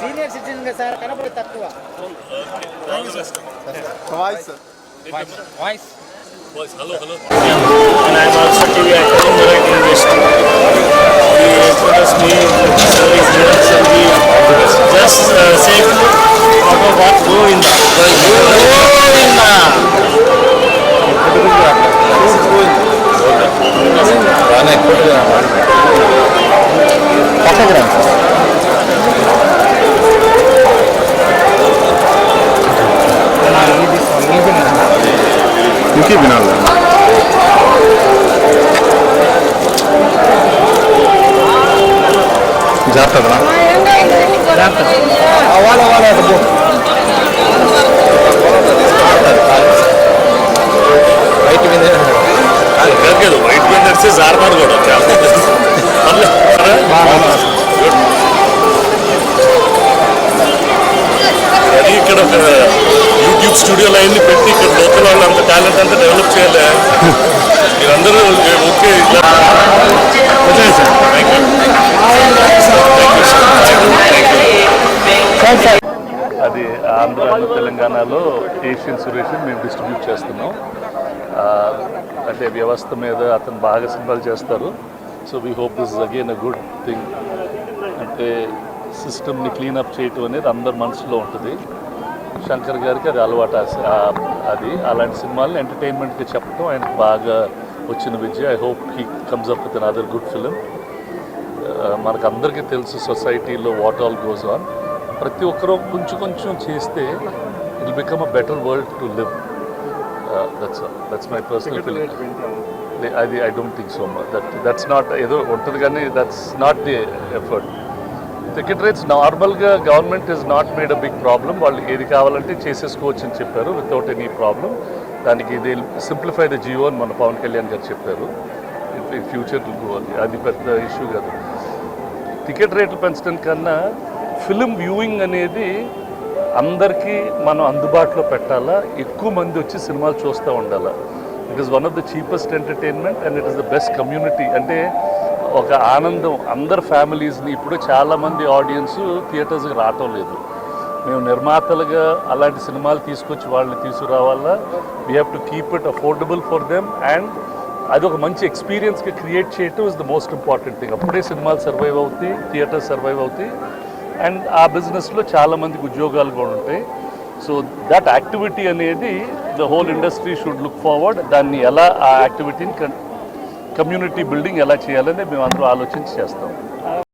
Senior citizen గా sir కనపడి తక్కువ voice hello and I am also TV actor in Marathi industry. We introduced me serving here, so we just say about what Govinda. इनकी बिना जाता था आवाज white में वाइट में से जार मार ఇక్కడ యూట్యూబ్ స్టూడియోలో అయింది పెట్టి ఇక్కడ లోకల్ వాళ్ళు అంత టాలెంట్ అంతా డెవలప్ చేయలే మీరందరూ ఓకే అది ఆంధ్ర తెలంగాణలో ఏషియన్ సురేష్ మేము డిస్ట్రిబ్యూట్ చేస్తున్నాం అంటే వ్యవస్థ మీద అతను బాగా సినిమాలు చేస్తారు so we hope this is again a good thing అంటే సిస్టమ్ని క్లీనప్ చేయటం అనేది అందరి మనసులో ఉంటుంది శంకర్ గారికి అది అలవాటు అది అలాంటి సినిమాలను ఎంటర్టైన్మెంట్గా చెప్పడం ఆయనకు బాగా వచ్చిన Vijay I hope he comes up with an other good film మనకు అందరికీ తెలుసు సొసైటీలో వాట్ ఆల్ గోస్ ఆన్ ప్రతి ఒక్కరూ కొంచెం చేస్తే it will become a better world to live that's my personal feeling అది I don't think so much that's not ఏదో ఉంటుంది కానీ that's not the effort ticket rates నార్మల్గా government is not made a big problem వాళ్ళు ఏది కావాలంటే చేసేసుకోవచ్చు అని చెప్పారు వితౌట్ ఎనీ ప్రాబ్లం దానికి ఇది సింప్లిఫై ద జియో అని మన పవన్ కళ్యాణ్ గారు చెప్పారు ఫ్యూచర్ అది పెద్ద ఇష్యూ కాదు టికెట్ రేట్లు పెంచడం కన్నా ఫిలిం వ్యూయింగ్ అనేది అందరికీ మనం అందుబాటులో పెట్టాలా ఎక్కువ మంది వచ్చి సినిమాలు చూస్తూ ఉండాలా it is one of the cheapest entertainment and it is the best community అంటే ఒక ఆనందం అందరు ఫ్యామిలీస్ని ఇప్పుడు చాలామంది ఆడియన్స్ థియేటర్స్కి రావటం లేదు మేము నిర్మాతలుగా అలాంటి సినిమాలు తీసుకొచ్చి వాళ్ళని తీసుకురావాలా we have to keep it affordable for them and అది ఒక మంచి ఎక్స్పీరియన్స్గా క్రియేట్ చేయటం is the most important thing అప్పుడే సినిమాలు సర్వైవ్ అవుతాయి థియేటర్స్ సర్వైవ్ అవుతాయి అండ్ ఆ బిజినెస్లో చాలామందికి ఉద్యోగాలు కూడా ఉంటాయి సో దట్ యాక్టివిటీ అనేది the whole industry should look forward దాన్ని ఎలా ఆ యాక్టివిటీని కమ్యూనిటీ బిల్డింగ్ ఎలా చేయాలని మేము అందరూ ఆలోచించి చేస్తాం